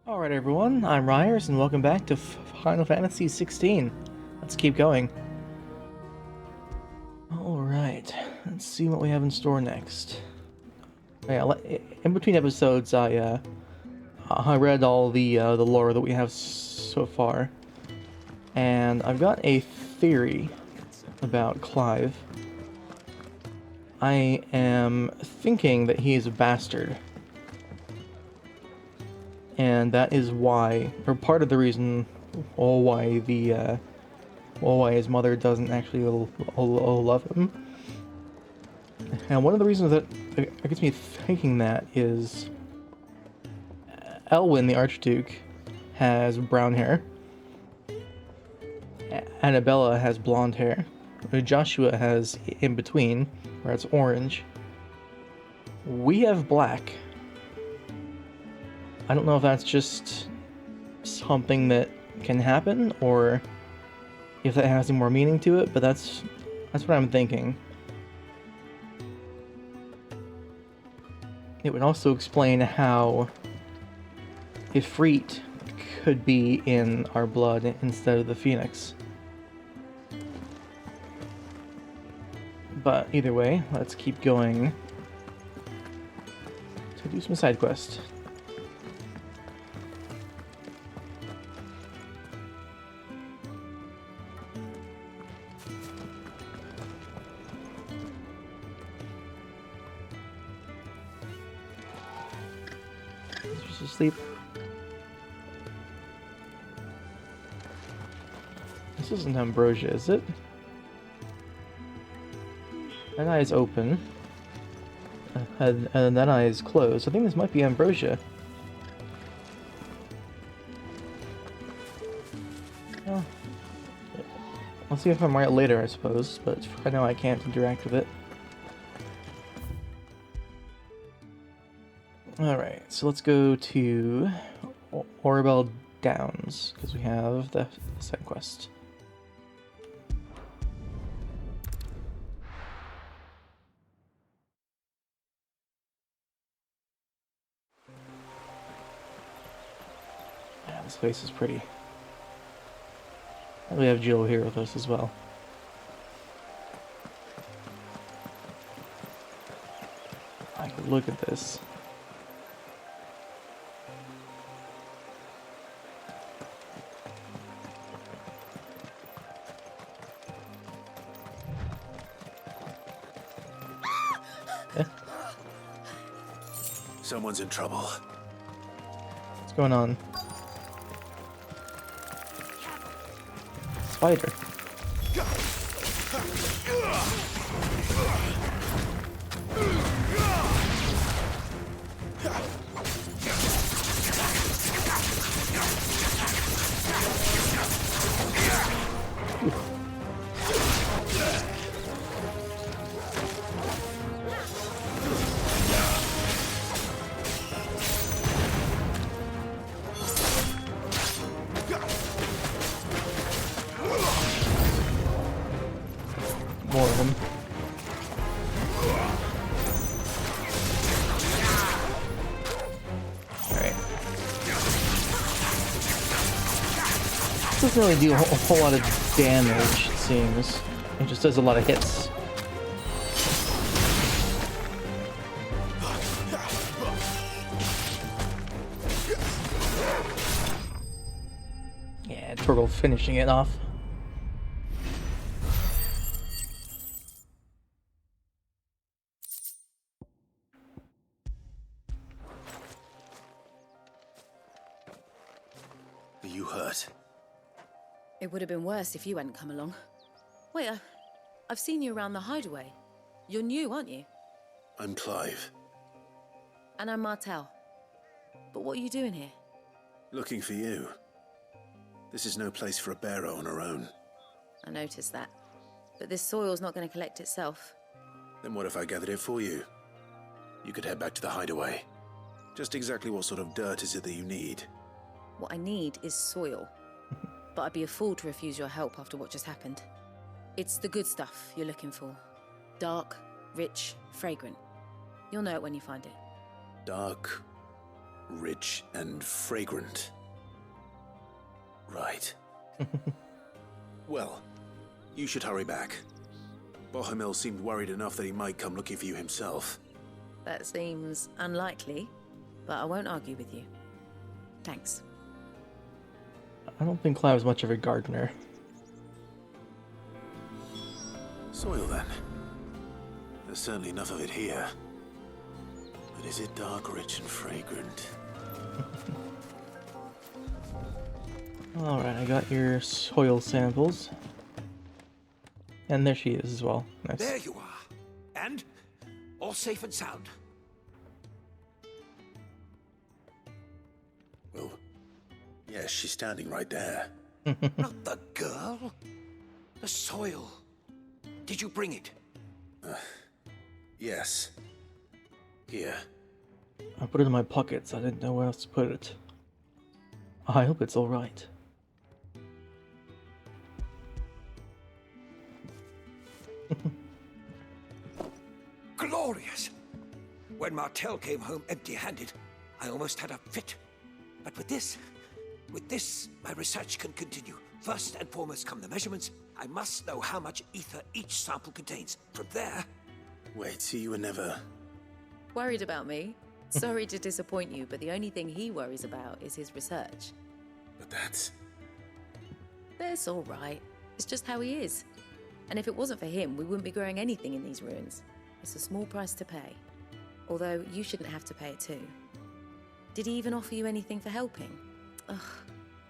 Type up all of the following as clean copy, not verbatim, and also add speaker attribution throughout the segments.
Speaker 1: Alright everyone, I'm Ryers and welcome back to Final Fantasy XVI. Let's keep going. Alright, let's see what we have in store next. Yeah, in between episodes I read all the lore that we have so far. And I've got a theory about Clive. I am thinking that he is a bastard. And that is why, or part of the reason, why why his mother doesn't actually love him. And one of the reasons that gets me thinking that is Elwyn, the Archduke, has brown hair. Annabella has blonde hair. Joshua has in between, where it's orange. We have black. I don't know if that's just something that can happen, or if that has any more meaning to it, but that's what I'm thinking. It would also explain how Ifrit could be in our blood instead of the Phoenix. But either way, let's keep going to do some side quests. Just asleep. This isn't ambrosia, is it? That eye is open. And that eye is closed. I think this might be ambrosia. Well, I'll see if I'm right later, I suppose, but right now I can't interact with it. Alright, so let's go to Orbel Downs, because we have the side quest. Yeah, this place is pretty. And we have Jill here with us as well. I could look at this.
Speaker 2: Someone's in trouble.
Speaker 1: What's going on? Spider. More of them. Alright. Doesn't really do a whole lot of damage, it seems. It just does a lot of hits. Yeah, Turtle finishing it off.
Speaker 2: Are you hurt?
Speaker 3: It would have been worse if you hadn't come along. Wait, I've seen you around the hideaway. You're new, aren't you?
Speaker 2: I'm Clive.
Speaker 3: And I'm Martel. But what are you doing here?
Speaker 2: Looking for you. This is no place for a bearer on her own.
Speaker 3: I noticed that. But this soil's not going to collect itself.
Speaker 2: Then what if I gathered it for you? You could head back to the hideaway. Just exactly what sort of dirt is it that you need?
Speaker 3: What I need is soil. But I'd be a fool to refuse your help after what just happened. It's the good stuff you're looking for. Dark, rich, fragrant. You'll know it when you find it.
Speaker 2: Dark, Rich and fragrant. Right. Well, you should hurry back. Bohemil seemed worried enough that he might come looking for you himself.
Speaker 3: That seems unlikely, but I won't argue with you. Thanks.
Speaker 1: I don't think Clive's much of a gardener.
Speaker 2: Soil, then. There's certainly enough of it here. But is it dark, rich, and fragrant?
Speaker 1: Alright, I got your soil samples. And there she is as well. Nice.
Speaker 4: There you are. And all safe and sound.
Speaker 2: Well, yes, she's standing right there.
Speaker 4: Not the girl. The soil. Did you bring it?
Speaker 2: Yes. Here.
Speaker 1: I put it in my pockets. I didn't know where else to put it. I hope it's alright.
Speaker 4: Glorious! When Martel came home empty-handed, I almost had a fit. But with this, my research can continue. First and foremost come the measurements. I must know how much ether each sample contains. From there...
Speaker 2: Wait, so you were never...
Speaker 3: Worried about me? Sorry to disappoint you, but the only thing he worries about is his research.
Speaker 2: But that's...
Speaker 3: That's all right. It's just how he is. And if it wasn't for him, we wouldn't be growing anything in these ruins. It's a small price to pay. Although, you shouldn't have to pay it too. Did he even offer you anything for helping? Ugh.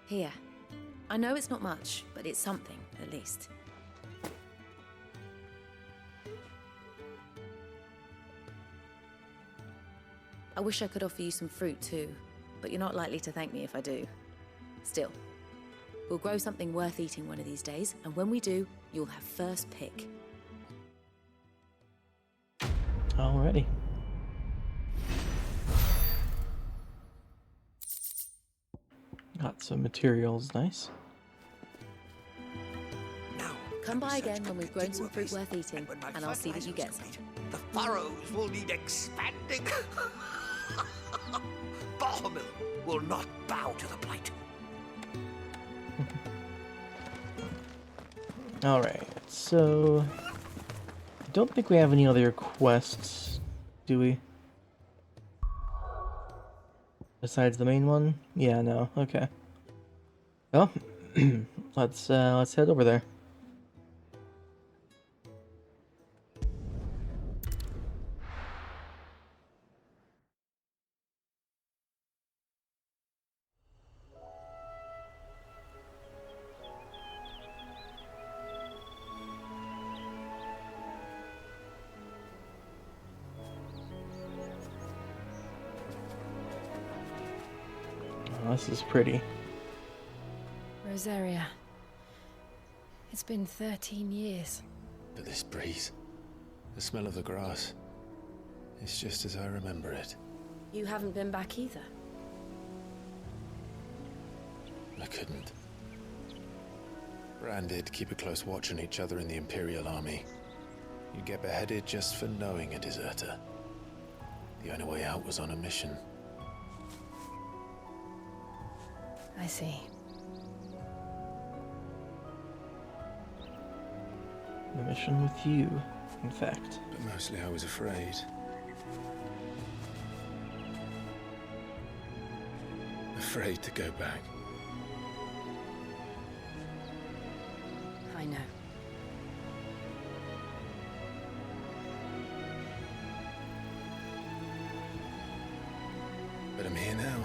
Speaker 3: Here. I know it's not much, but it's something, at least. I wish I could offer you some fruit too, but you're not likely to thank me if I do. Still, we'll grow something worth eating one of these days, and when we do, you'll have first pick.
Speaker 1: Alrighty. Got some materials, nice.
Speaker 4: Now,
Speaker 3: Come
Speaker 4: the
Speaker 3: by
Speaker 4: research
Speaker 3: again
Speaker 4: can
Speaker 3: when we've grown
Speaker 4: continue
Speaker 3: some fruit
Speaker 4: apace.
Speaker 3: worth eating,
Speaker 4: when my
Speaker 3: and I'll see that you get
Speaker 4: fertilizer
Speaker 3: some.
Speaker 4: is complete, The furrows will need expanding. Bohemil will not bow to the blight.
Speaker 1: Alright, so... I don't think we have any other quests, do we? Besides the main one? Yeah, no, okay. Well, let's head over there. Oh, this is pretty.
Speaker 5: Rosaria. It's been 13 years.
Speaker 2: But this breeze, the smell of the grass, it's just as I remember it.
Speaker 5: You haven't been back either.
Speaker 2: I couldn't. Branded, keep a close watch on each other in the Imperial Army. You'd get beheaded just for knowing a deserter. The only way out was on a mission.
Speaker 5: I see.
Speaker 1: The mission with you, in fact.
Speaker 2: But mostly I was afraid. Afraid to go back.
Speaker 5: I know.
Speaker 2: But I'm here now.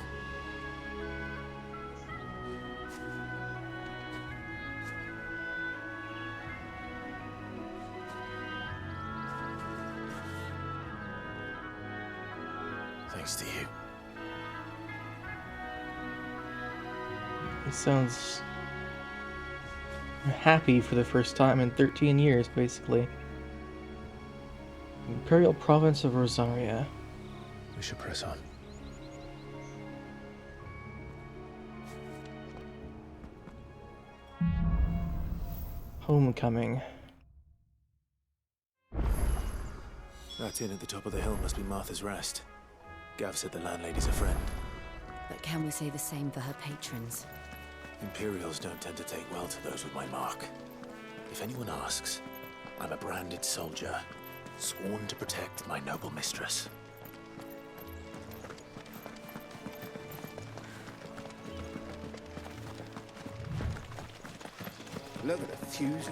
Speaker 2: Thanks to you.
Speaker 1: He sounds happy for the first time in 13 years, basically. Imperial Province of Rosaria.
Speaker 2: We should press on.
Speaker 1: Homecoming.
Speaker 2: That inn at the top of the hill must be Martha's Rest. Gav said the landlady's a friend.
Speaker 5: But can we say the same for her patrons?
Speaker 2: Imperials don't tend to take well to those with my mark. If anyone asks, I'm a branded soldier, sworn to protect my noble mistress.
Speaker 4: Look at the fuses.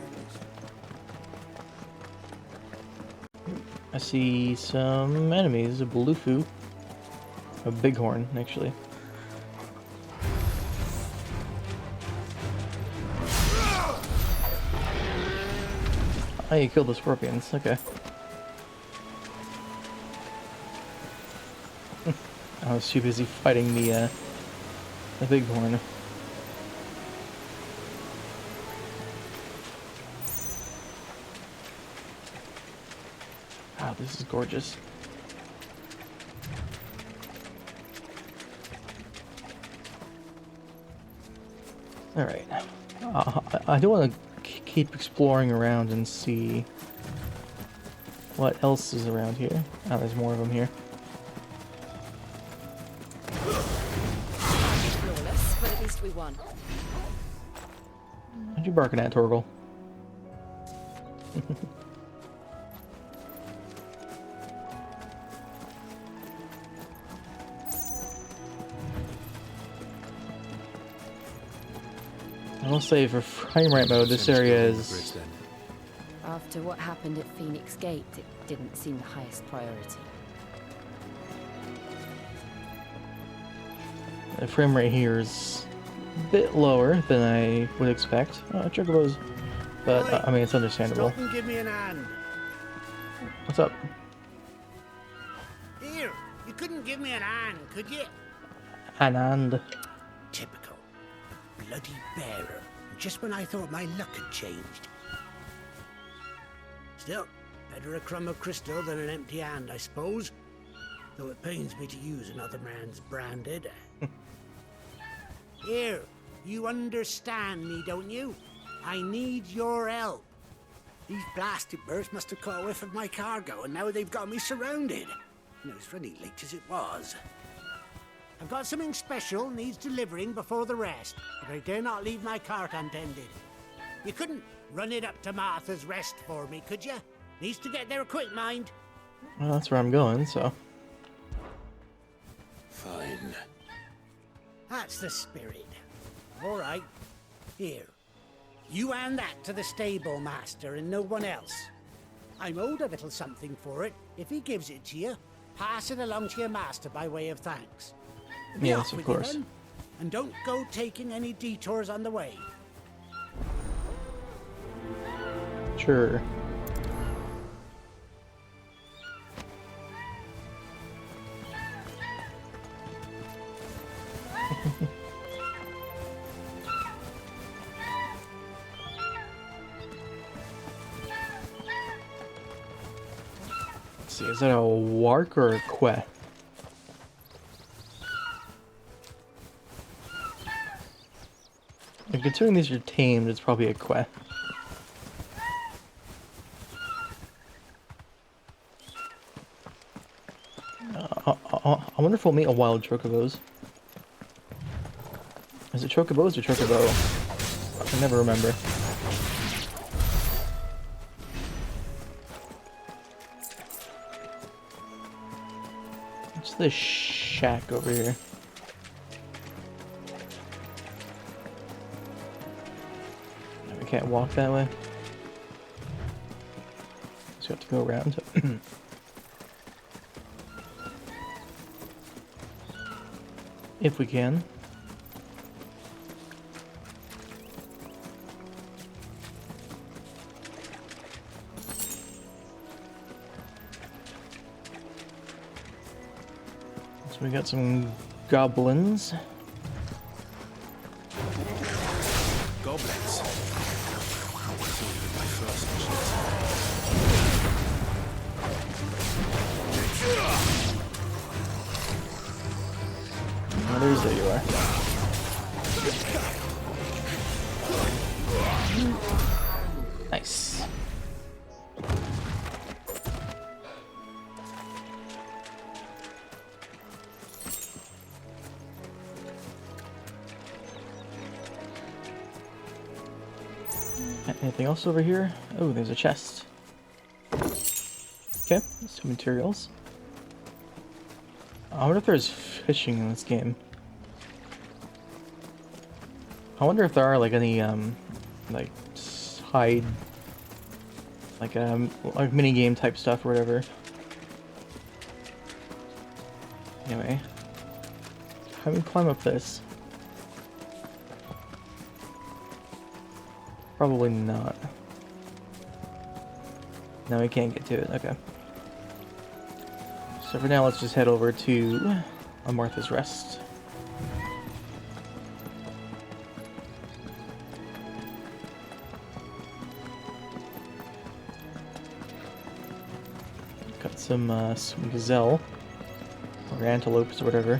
Speaker 1: I see some enemies, a Blufu. A bighorn, actually. Oh, you killed the scorpions, okay. I was too busy fighting the bighorn. Wow, this is gorgeous. Alright. I do want to keep exploring around and see what else is around here. Oh, there's more of them here.
Speaker 5: Flawless, but at least we won.
Speaker 1: What you barking at, Torgal? I will say, for frame rate mode, this area is...
Speaker 5: After what happened at Phoenix Gate, it didn't seem the highest priority.
Speaker 1: The frame rate here is a bit lower than I would expect. Chocobos, but I mean, it's understandable.
Speaker 6: Stop and give me an hand.
Speaker 1: What's up?
Speaker 6: Here, you couldn't give me an hand, could you?
Speaker 1: Anand.
Speaker 6: Typical. Bloody bearer. Just when I thought my luck had changed. Still, better a crumb of crystal than an empty hand, I suppose. Though it pains me to use another man's branded. Here, you understand me, don't you? I need your help. These blasted birds must have caught a whiff of my cargo, and now they've got me surrounded. And it was running late as it was. I've got something special needs delivering before the rest, but I dare not leave my cart untended. You couldn't run it up to Martha's Rest for me, could you? Needs to get there quick, mind.
Speaker 1: Well, that's where I'm going, so...
Speaker 2: Fine.
Speaker 6: That's the spirit. All right. Here. You hand that to the stable master and no one else. I'm owed a little something for it. If he gives it to you, pass it along to your master by way of thanks. Be
Speaker 1: Yes,
Speaker 6: off
Speaker 1: of
Speaker 6: with you
Speaker 1: course.
Speaker 6: then, and don't go taking any detours on the way.
Speaker 1: Sure. Let's see, is that a wark or a que? And considering these are tamed, it's probably a que. I wonder if we'll meet a wild chocobos. Is it chocobos or chocobo? I can never remember. What's this shack over here? We can't walk that way. So we have to go around. If we can. So we got some goblins.
Speaker 2: Goblins. My first
Speaker 1: Oh, there you are. Nice. Anything else over here? Oh, there's a chest. Okay, some materials. I wonder if there's fishing in this game. I wonder if there are like any like side like mini game type stuff or whatever. Anyway, how do we climb up this? Probably not. No, we can't get to it. Okay. So for now, let's just head over to Martha's Rest. Got some gazelle or antelopes or whatever.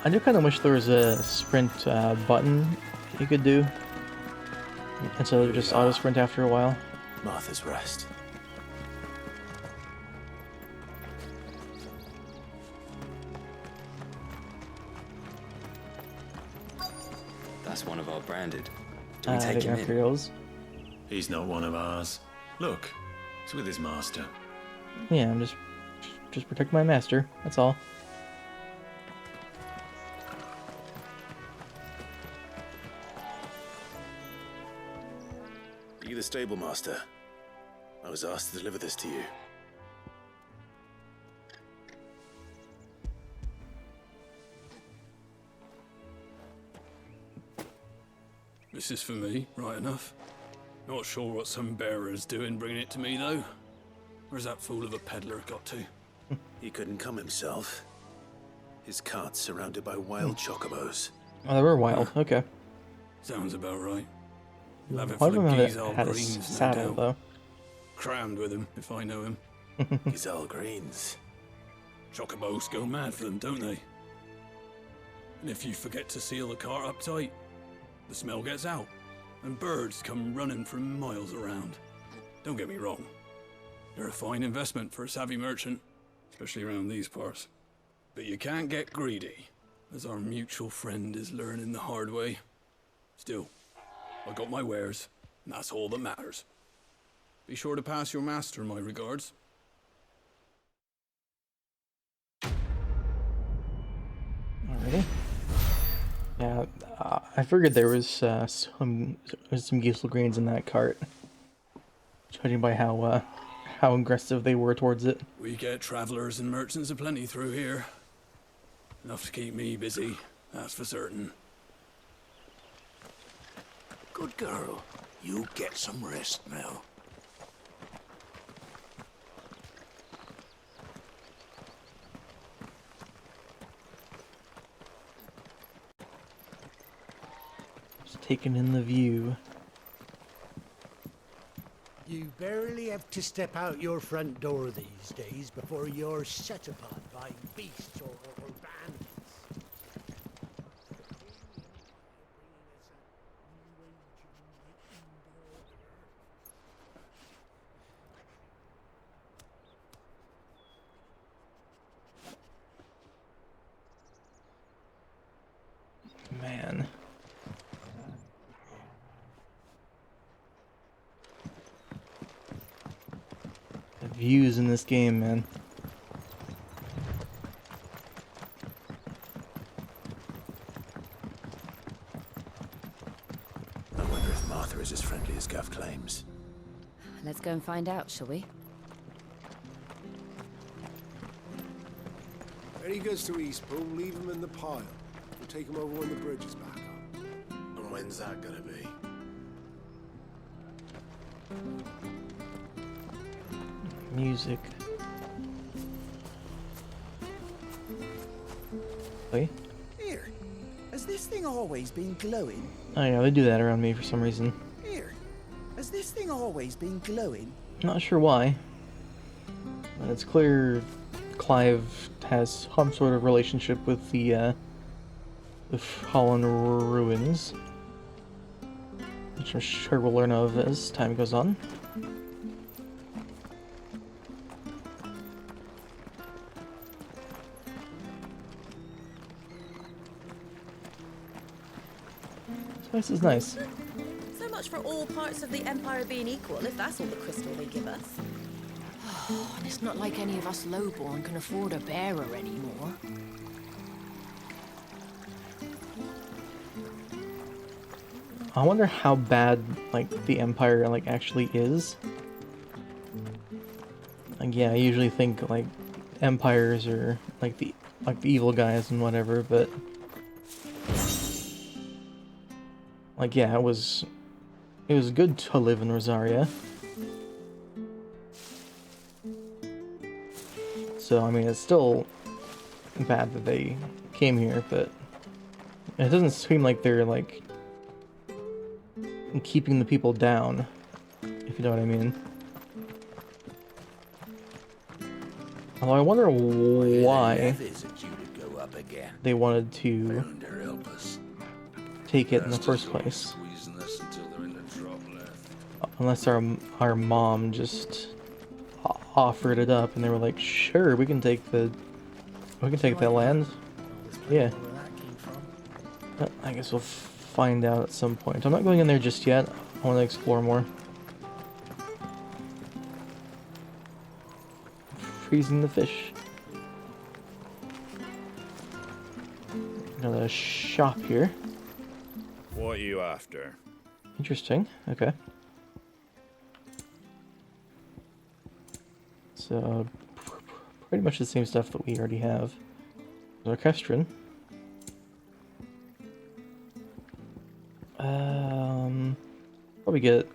Speaker 1: I do kind of wish there was a sprint button you could do instead of just auto sprint after a while.
Speaker 2: Martha's Rest.
Speaker 7: That's one of our branded. Do we
Speaker 1: I
Speaker 7: take
Speaker 1: think
Speaker 7: him in?
Speaker 1: materials.
Speaker 8: He's not one of ours. Look, he's with his master.
Speaker 1: Yeah, I'm just protect my master. That's all.
Speaker 2: Are you the stable master? I was asked to deliver this to you.
Speaker 9: This is for me, right enough. Not sure what some bearer's doing bringing it to me, though. Where's that fool of a peddler got to?
Speaker 2: He couldn't come himself. His cart's surrounded by wild chocobos.
Speaker 1: Oh, they were wild. Okay.
Speaker 9: Sounds about right. He'll have it
Speaker 1: One
Speaker 9: full
Speaker 1: of
Speaker 9: of
Speaker 1: them
Speaker 9: Gizal
Speaker 1: had a
Speaker 9: greens, no
Speaker 1: saddle,
Speaker 9: doubt.
Speaker 1: though.
Speaker 9: Crammed with him, if I know him.
Speaker 2: Gizal greens.
Speaker 9: Chocobos go mad for them, don't they? And if you forget to seal the cart up tight, the smell gets out, and birds come running from miles around. Don't get me wrong. They're a fine investment for a savvy merchant, especially around these parts. But you can't get greedy, as our mutual friend is learning the hard way. Still, I got my wares, and that's all that matters. Be sure to pass your master my regards.
Speaker 1: Alrighty. Yeah, I figured there was some Giesel greens in that cart, judging by how aggressive they were towards it.
Speaker 9: We get travelers and merchants aplenty through here. Enough to keep me busy, that's for certain.
Speaker 4: Good girl. You get some rest now.
Speaker 1: Just taking in the view.
Speaker 6: You barely have to step out your front door these days before you're set upon by beasts or bandits.
Speaker 1: Man. The views in this game, man.
Speaker 2: I wonder if Martha is as friendly as Gav claims.
Speaker 5: Let's go and find out, shall we?
Speaker 10: When he goes to Eastpool, leave him in the pile. We'll take him over when the bridge is back up.
Speaker 2: And when's that gonna be?
Speaker 1: Music. Wait.
Speaker 11: Here, has this thing always been glowing?
Speaker 1: Oh yeah, they do that around me for some reason.
Speaker 11: Here, has this thing always been glowing?
Speaker 1: Not sure why. But it's clear Clive has some sort of relationship with the Fallen Ruins. which I'm sure we'll learn of as time goes on. This is nice.
Speaker 3: So much for all parts of the Empire being equal, if that's all the crystal they give us.
Speaker 5: And it's not like any of us lowborn can afford a bearer anymore.
Speaker 1: I wonder how bad, like, the Empire, like, actually is. Like, yeah, I usually think, like, empires are, like, the evil guys and whatever, but... Like, yeah, it was good to live in Rosaria. So, I mean, it's still bad that they came here, but it doesn't seem like they're, like, keeping the people down, if you know what I mean. Although I wonder why they wanted to take it in the first place. Unless our mom just offered it up and they were like, sure, we can take that land. Yeah. But I guess we'll find out at some point. I'm not going in there just yet. I want to explore more. Freezing the fish. Another shop here.
Speaker 12: What are you after?
Speaker 1: Interesting. Okay. So, pretty much the same stuff that we already have. Orchestron. Probably get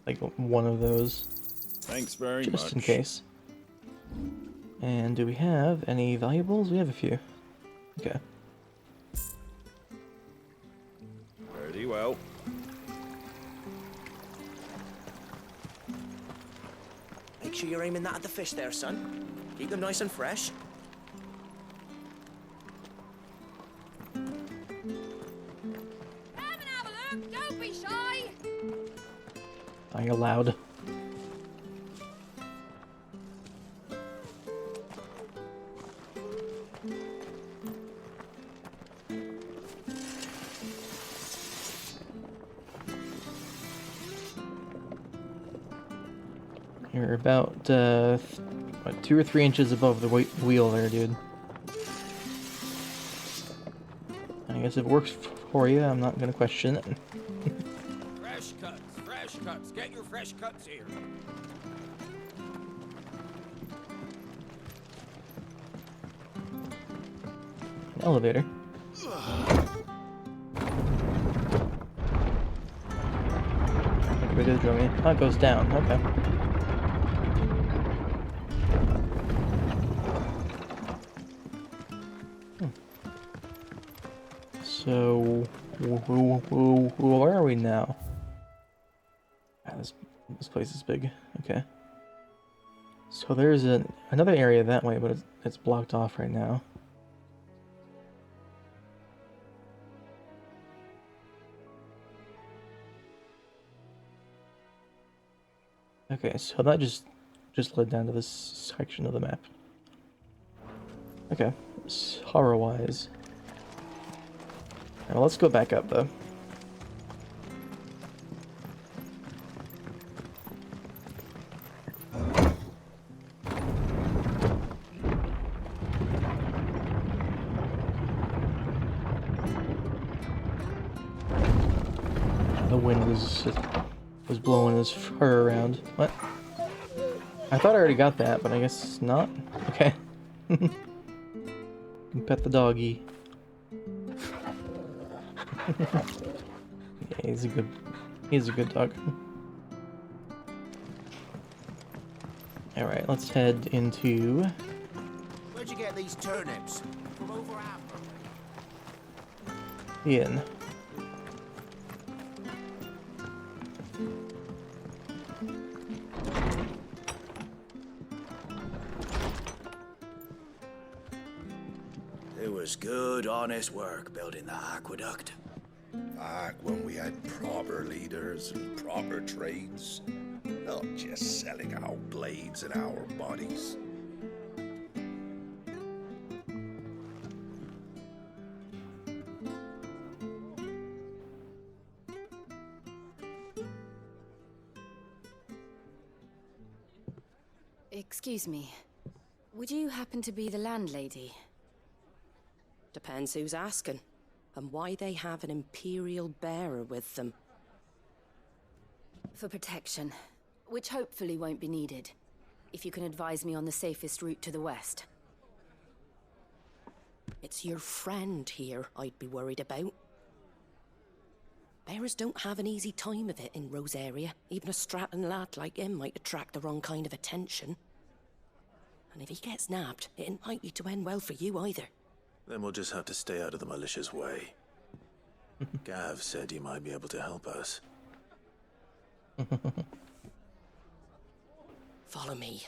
Speaker 1: like one of those.
Speaker 12: Thanks very much.
Speaker 1: Just in case. And do we have any valuables? We have a few. Okay.
Speaker 12: Very well.
Speaker 13: Make sure you're aiming that at the fish there, son. Keep them nice and fresh.
Speaker 5: Don't be shy!
Speaker 1: Are you allowed? You're about, what, 2 or 3 inches above the wheel there, dude. I guess if it works for you, I'm not gonna question it.
Speaker 4: Fresh cuts, fresh cuts. Get your fresh cuts here.
Speaker 1: An elevator. Oh, it goes down. Okay. So, where are we now? Ah, this place is big. Okay. So there's another area that way, but it's blocked off right now. Okay, so that just led down to this section of the map. Okay, horror-wise. Well, let's go back up, though. The wind was blowing his fur around. What? I thought I already got that, but I guess not. Okay. You can pet the doggy. Yeah, he's a good dog. Alright, let's head into
Speaker 13: Where'd you get these turnips? From over
Speaker 1: the inn.
Speaker 13: It was good, honest work building that aqueduct.
Speaker 14: Back when we had proper leaders and proper trades. Not just selling our blades and our bodies.
Speaker 5: Excuse me. Would you happen to be the landlady?
Speaker 13: Depends who's asking, and why they have an Imperial bearer with them.
Speaker 5: For protection, which hopefully won't be needed. If you can advise me on the safest route to the west.
Speaker 13: It's your friend here I'd be worried about. Bearers don't have an easy time of it in Rose area. Even a Stratton lad like him might attract the wrong kind of attention. And if he gets nabbed, it ain't likely to end well for you either.
Speaker 2: Then we'll just have to stay out of the malicious way. Gav said he might be able to help us.
Speaker 13: Follow me.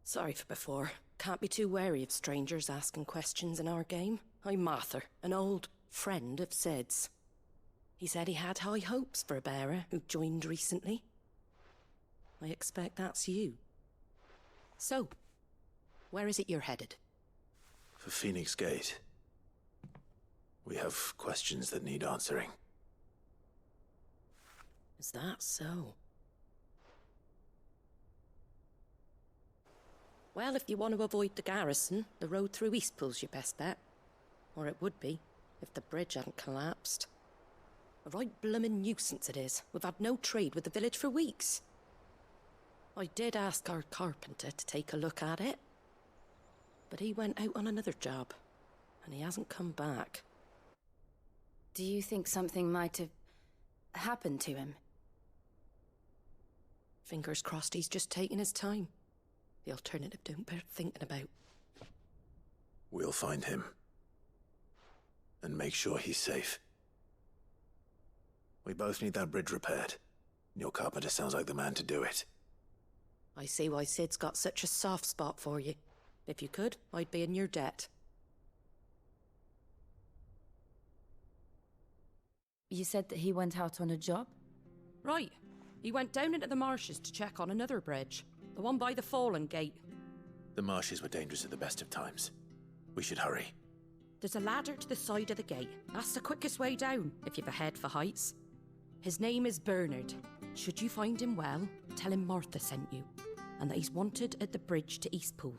Speaker 13: Sorry for before. Can't be too wary of strangers asking questions in our game. I'm Martha, an old friend of Sid's. He said he had high hopes for a bearer who joined recently. I expect that's you. So, where is it you're headed?
Speaker 2: For Phoenix Gate. We have questions that need answering.
Speaker 13: Is that so? Well, if you want to avoid the garrison, the road through Eastpool's your best bet. Or it would be, if the bridge hadn't collapsed. A right bloomin' nuisance it is. We've had no trade with the village for weeks. I did ask our carpenter to take a look at it. But he went out on another job, and he hasn't come back.
Speaker 5: Do you think something might have happened to him?
Speaker 13: Fingers crossed he's just taking his time. The alternative don't bear thinking about.
Speaker 2: We'll find him. And make sure he's safe. We both need that bridge repaired. Your carpenter sounds like the man to do it.
Speaker 13: I see why Sid's got such a soft spot for you. If you could, I'd be in your debt.
Speaker 5: You said that he went out on a job?
Speaker 13: Right. He went down into the marshes to check on another bridge. The one by the Fallen Gate.
Speaker 2: The marshes were dangerous at the best of times. We should hurry.
Speaker 13: There's a ladder to the side of the gate. That's the quickest way down, if you've a head for heights. His name is Bernard. Should you find him well, tell him Martha sent you, and that he's wanted at the bridge to Eastpool.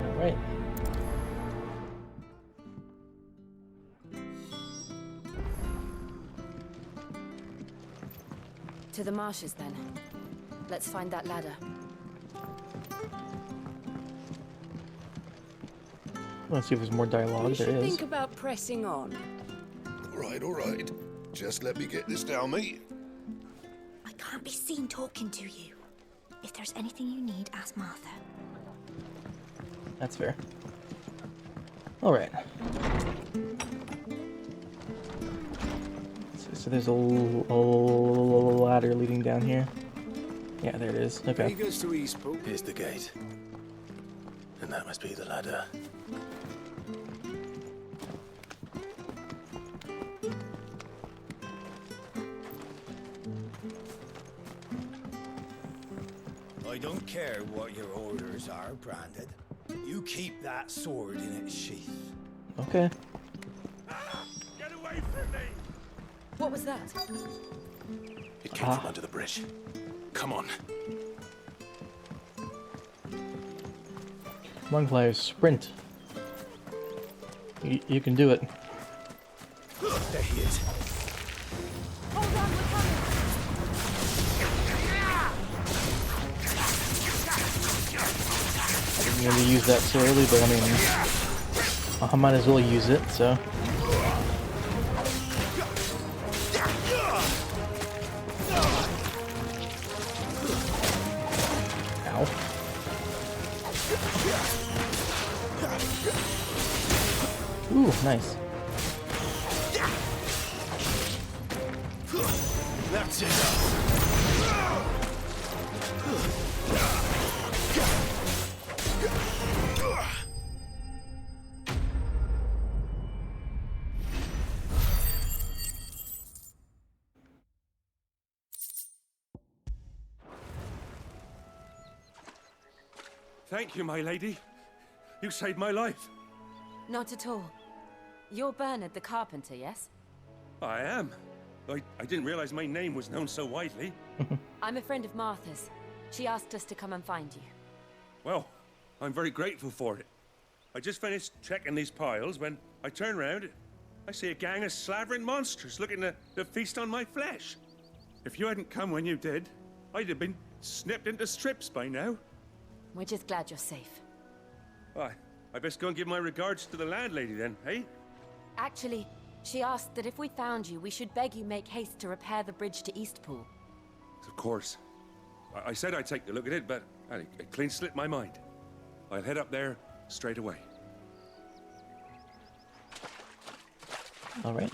Speaker 1: Alright.
Speaker 5: To the marshes, then. Let's find that ladder.
Speaker 1: Let's see if there's more dialogue. There is.
Speaker 6: Think about pressing on.
Speaker 14: All right. Just let me get this down, mate.
Speaker 15: I can't be seen talking to you. If there's anything you need, ask Martha.
Speaker 1: That's fair. Alright. So there's a ladder leading down here. Yeah, there it is. Okay.
Speaker 10: Vegas to Eastpool.
Speaker 2: Here's the gate. And that must be the ladder.
Speaker 11: I don't care what your orders are, Branded. You keep that sword in its sheath.
Speaker 1: Okay.
Speaker 11: Get away from me!
Speaker 5: What was that?
Speaker 2: It came from under the bridge. Come on.
Speaker 1: Come on, players. Sprint. You can do it.
Speaker 11: There he is.
Speaker 5: Hold on, we're coming!
Speaker 1: I didn't really use that so early, but I mean, I might as well use it, so. Ow. Ooh, nice.
Speaker 11: That's it.
Speaker 16: Thank you, my lady. You saved my life.
Speaker 5: Not at all. You're Bernard the carpenter, yes?
Speaker 16: I am. I didn't realize my name was known so widely.
Speaker 5: I'm a friend of Martha's. She asked us to come and find you.
Speaker 16: Well, I'm very grateful for it. I just finished checking these piles when I turn around. I see a gang of slavering monsters looking to feast on my flesh. If you hadn't come when you did, I'd have been snipped into strips by now.
Speaker 5: We're just glad you're safe.
Speaker 16: Why, I best go and give my regards to the landlady then, eh?
Speaker 5: Actually, she asked that if we found you, we should beg you make haste to repair the bridge to Eastpool.
Speaker 16: Of course. I said I'd take a look at it, but it clean slipped my mind. I'll head up there straight away.
Speaker 1: All right.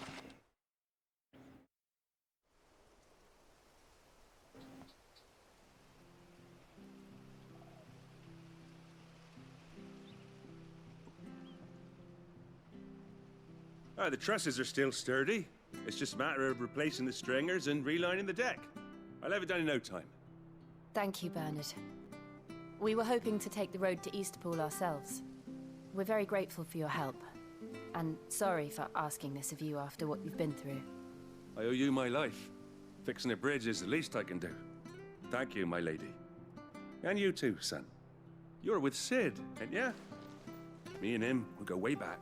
Speaker 16: The trusses are still sturdy. It's just a matter of replacing the stringers and relining the deck. I'll have it done in no time.
Speaker 5: Thank you, Bernard. We were hoping to take the road to Eastpool ourselves. We're very grateful for your help. And sorry for asking this of you after what you've been through.
Speaker 16: I owe you my life. Fixing a bridge is the least I can do. Thank you, my lady. And you too, son. You're with Sid, ain't ya? Me and him, we go way back.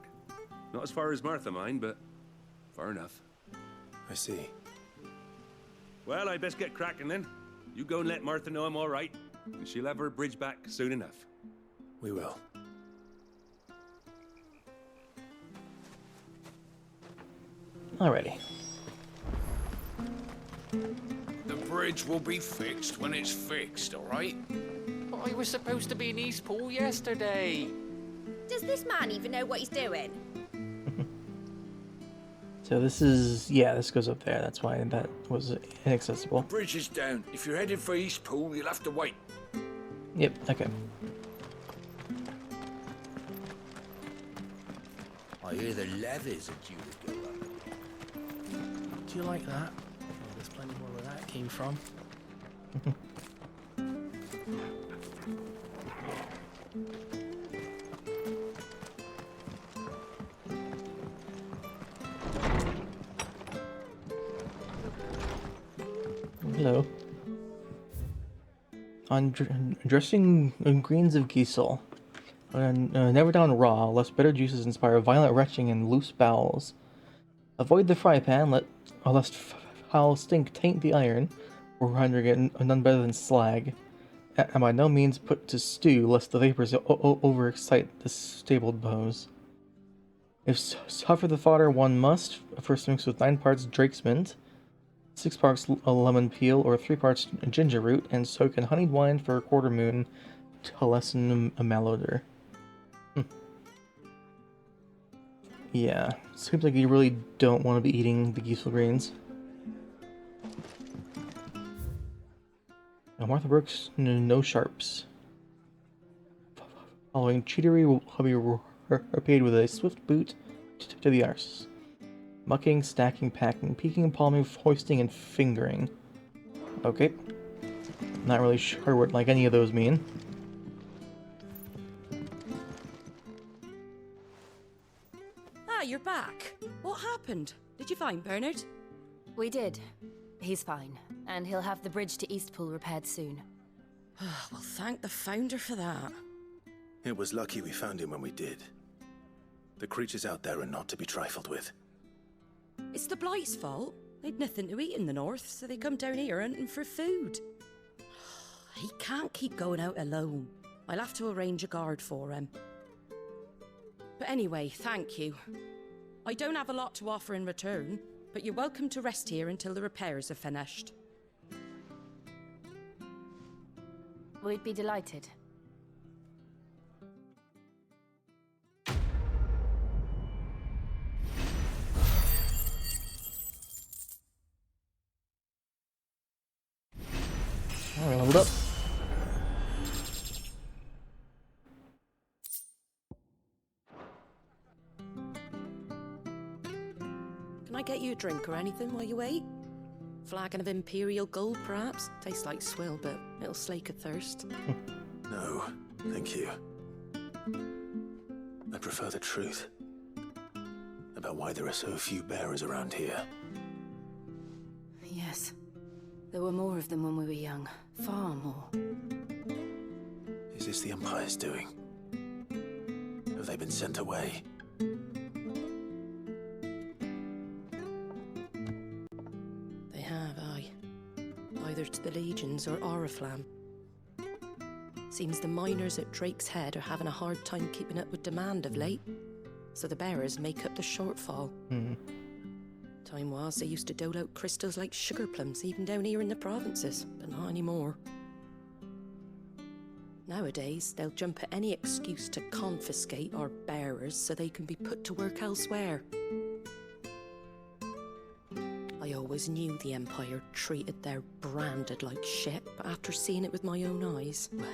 Speaker 16: Not as far as Martha, mind, but far enough.
Speaker 2: I see.
Speaker 16: Well, I best get cracking then. You go and let Martha know I'm all right, and she'll have her bridge back soon enough.
Speaker 2: We will.
Speaker 1: Alrighty.
Speaker 17: The bridge will be fixed when it's fixed, all right?
Speaker 18: I was supposed to be in Eastpool yesterday.
Speaker 15: Does this man even know what he's doing?
Speaker 1: So this is, yeah, this goes up there. That's why that was inaccessible.
Speaker 17: Bridge is down. If you're heading for Eastpool, you'll have to wait.
Speaker 1: Yep, okay.
Speaker 11: I hear the levies are due to go up.
Speaker 18: Do you like that? Oh, there's plenty more where that came from.
Speaker 1: Hello. On dressing greens of Giesel. Never down raw, lest bitter juices inspire violent retching and loose bowels. Avoid the fry pan, lest foul stink taint the iron, rendering it none better than slag. And by no means put to stew, lest the vapors overexcite the stabled bows. If suffer the fodder one must, first mix with 9 parts Drake's mint, 6 parts lemon peel, or 3 parts ginger root, and soak in honeyed wine for a quarter moon to lessen a malodor. Yeah, seems like you really don't want to be eating the Giesel greens. Now Martha Brooks, no sharps. Following cheatery will be repaid with a swift boot to the arse. Mucking, stacking, packing, peeking, palming, hoisting, and fingering. Okay. Not really sure what like any of those mean.
Speaker 13: Ah, you're back. What happened? Did you find Bernard?
Speaker 5: We did. He's fine, and he'll have the bridge to Eastpool repaired soon.
Speaker 13: Well, thank the Founder for that.
Speaker 2: It was lucky we found him when we did. The creatures out there are not to be trifled with.
Speaker 13: It's the Blight's fault. They'd nothing to eat in the north, so they come down here hunting for food. He can't keep going out alone. I'll have to arrange a guard for him. But anyway, thank you. I don't have a lot to offer in return, but you're welcome to rest here until the repairs are finished.
Speaker 5: We'd be delighted.
Speaker 1: Alright, leveled up.
Speaker 13: Can I get you a drink or anything while you wait? Flagon of Imperial Gold, perhaps? Tastes like swill, but it'll slake a thirst.
Speaker 2: No, thank you. I prefer the truth about why there are so few bearers around here.
Speaker 5: Yes. There were more of them when we were young. Far more.
Speaker 2: Is this the Empire's doing? Have they been sent away?
Speaker 13: They have, aye. Either to the Legions or Oriflamme. Seems the miners at Drake's Head are having a hard time keeping up with demand of late, so the bearers make up the shortfall. Time was they used to dole out crystals like sugar plums even down here in the provinces, but not anymore. Nowadays, they'll jump at any excuse to confiscate our bearers so they can be put to work elsewhere. I always knew the Empire treated their branded like shit, but after seeing it with my own eyes, well...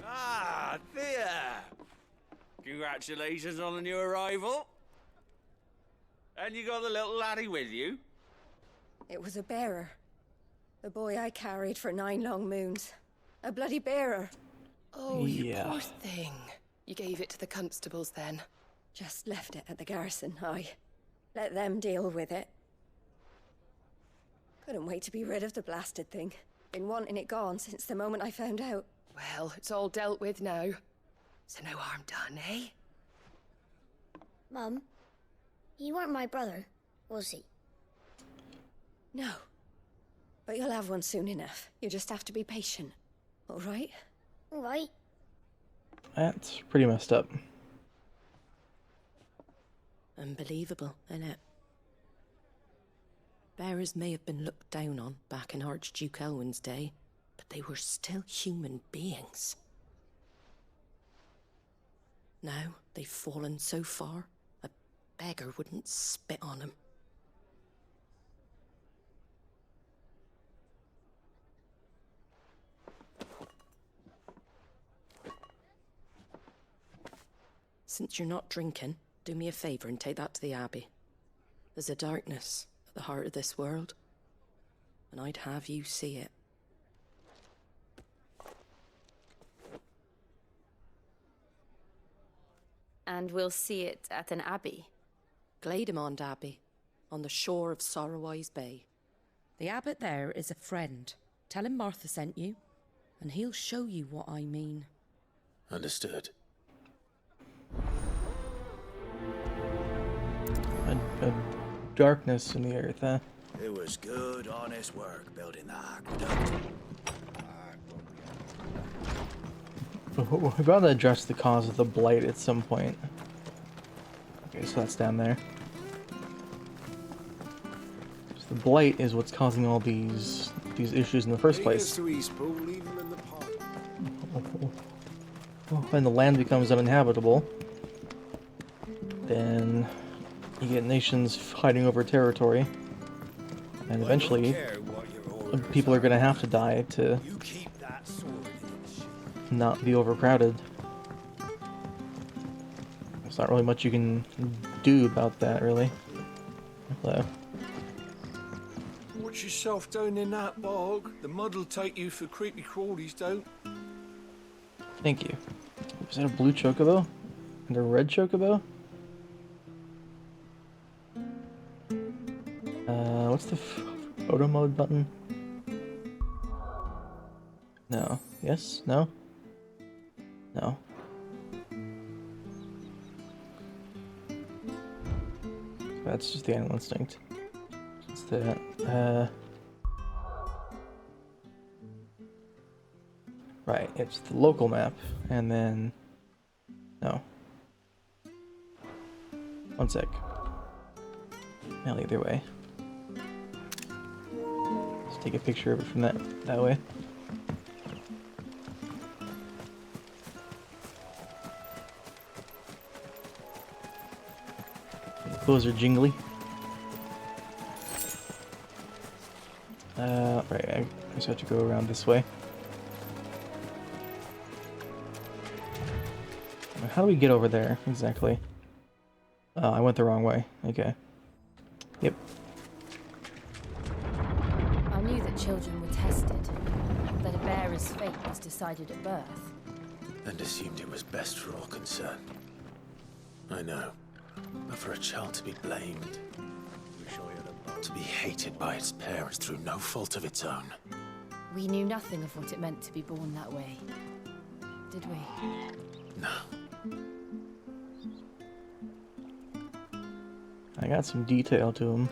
Speaker 11: Ah, Thea! Congratulations on the new arrival. And you got the little laddie with you?
Speaker 19: It was a bearer. The boy I carried for 9 long moons. A bloody bearer.
Speaker 20: Oh, you poor thing. You gave it to the constables then?
Speaker 19: Just left it at the garrison, I let them deal with it. Couldn't wait to be rid of the blasted thing. Been wanting it gone since the moment I found out.
Speaker 20: Well, it's all dealt with now. So no harm done, eh?
Speaker 15: Mum, he weren't my brother, was he?
Speaker 19: No. But you'll have one soon enough. You just have to be patient. All right?
Speaker 15: All right.
Speaker 1: That's pretty messed up.
Speaker 13: Unbelievable, innit? Bearers may have been looked down on back in Archduke Elwin's day, but they were still human beings. Now they've fallen so far, a beggar wouldn't spit on them. Since you're not drinking, do me a favour and take that to the Abbey. There's a darkness at the heart of this world, and I'd have you see it.
Speaker 5: And we'll see it at an abbey?
Speaker 13: Glademond Abbey, on the shore of Sorrowwise Bay. The abbot there is a friend. Tell him Martha sent you, and he'll show you what I mean.
Speaker 2: Understood.
Speaker 1: A darkness in the earth, huh?
Speaker 11: It was good, honest work building the aqueduct.
Speaker 1: We've got to address the cause of the blight at some point. Okay, so that's down there. So the blight is what's causing all these issues in the first place.
Speaker 10: To Eastpool, leave them in the pot.
Speaker 1: When the land becomes uninhabitable, then you get nations fighting over territory, and eventually people are going to have to die to not be overcrowded. There's not really much you can do about that, really. So.
Speaker 21: Watch yourself down in that bog. The mud'll take you for creepy crawlies, don't.
Speaker 1: Thank you. Is that a blue chocobo? And a red chocobo? What's the photo mode button? No. Yes? No? No. That's just the animal instinct. What's that? Right, it's the local map, and then... No. One sec. Now either way. Let's take a picture of it from that way. Those are jingly. Right, I just have to go around this way. How do we get over there, exactly? Oh, I went the wrong way. Okay. Yep.
Speaker 5: knew that children were tested, that a bearer's fate was decided at birth.
Speaker 2: And assumed it was best for all concerned. I know. But for a child to be blamed, to be hated by its parents through no fault of its own.
Speaker 5: We knew nothing of what it meant to be born that way, did we?
Speaker 2: No.
Speaker 1: I got some detail to him.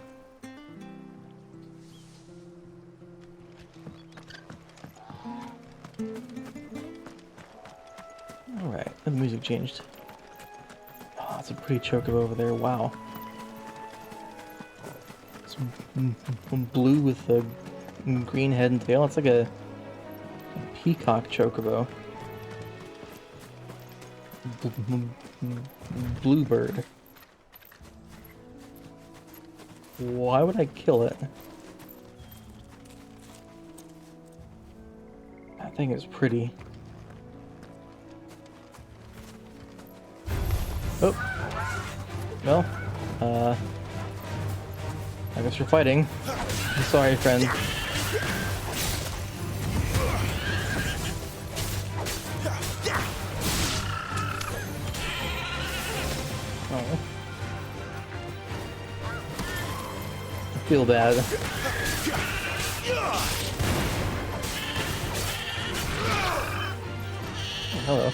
Speaker 1: Alright, the music changed. Oh, it's a pretty chocobo over there, wow. It's blue with a green head and tail. It's like a peacock chocobo. Bluebird. Why would I kill it? That thing is pretty. Oh. Well, I guess we're fighting. I'm sorry, friend. Oh. I feel bad. Oh, hello.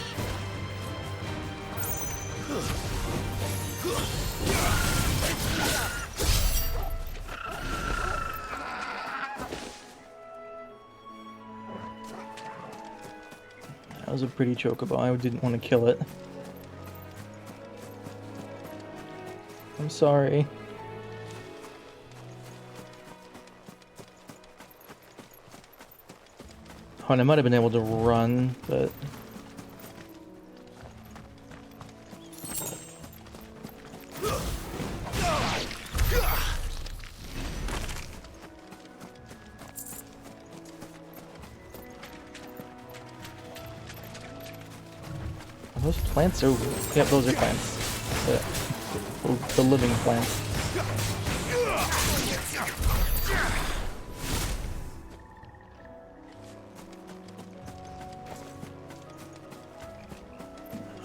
Speaker 1: That was a pretty chocobo. I didn't want to kill it. I'm sorry. Oh, and I might have been able to run, but... Are those plants? Or... Yep, those are plants. The living plants.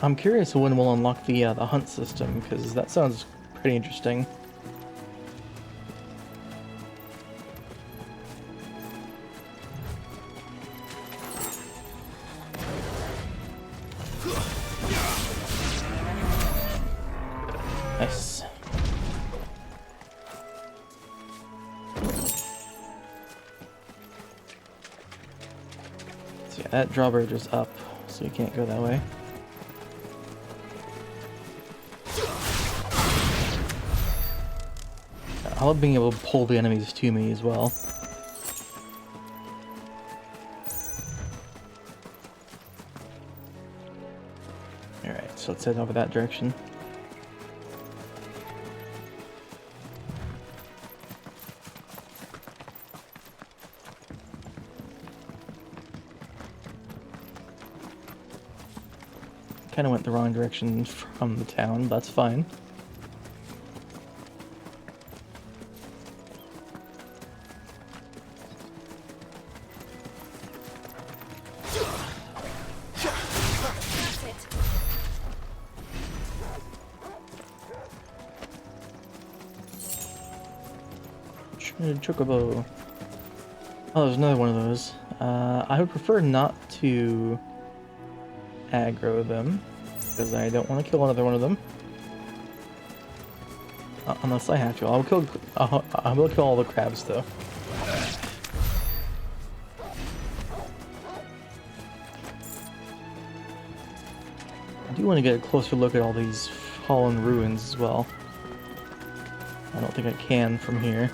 Speaker 1: I'm curious when we'll unlock the hunt system, because that sounds pretty interesting. Nice. So yeah, that drawbridge is up, so you can't go that way. I love being able to pull the enemies to me as well. Alright, so let's head over that direction. Kinda went the wrong direction from the town, but that's fine. Chocobo. Oh, there's another one of those. I would prefer not to aggro them, because I don't want to kill another one of them. Unless I have to. I will kill all the crabs, though. I do want to get a closer look at all these fallen ruins as well. I don't think I can from here.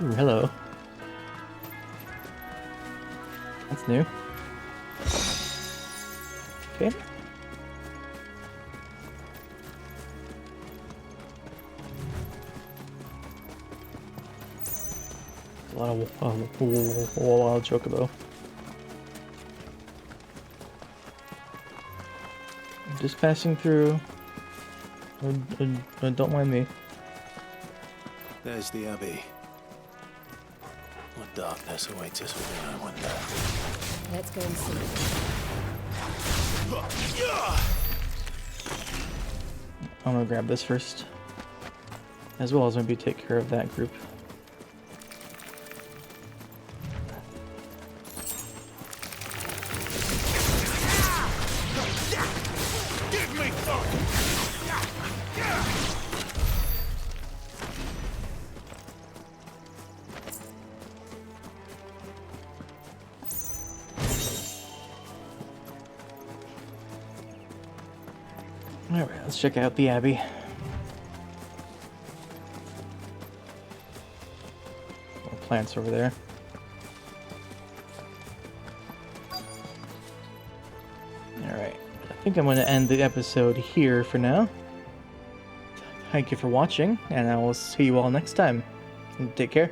Speaker 1: Ooh, hello. That's new. Okay. A lot of wild chocobo. Just passing through. Don't mind me.
Speaker 2: There's the Abbey. What darkness awaits us within, I wonder.
Speaker 5: Let's go and see.
Speaker 1: I'm gonna grab this first. As well as maybe take care of that group.
Speaker 16: Give me fuck!
Speaker 1: Alright, let's check out the Abbey. More plants over there. Alright, I think I'm going to end the episode here for now. Thank you for watching, and I will see you all next time. Take care.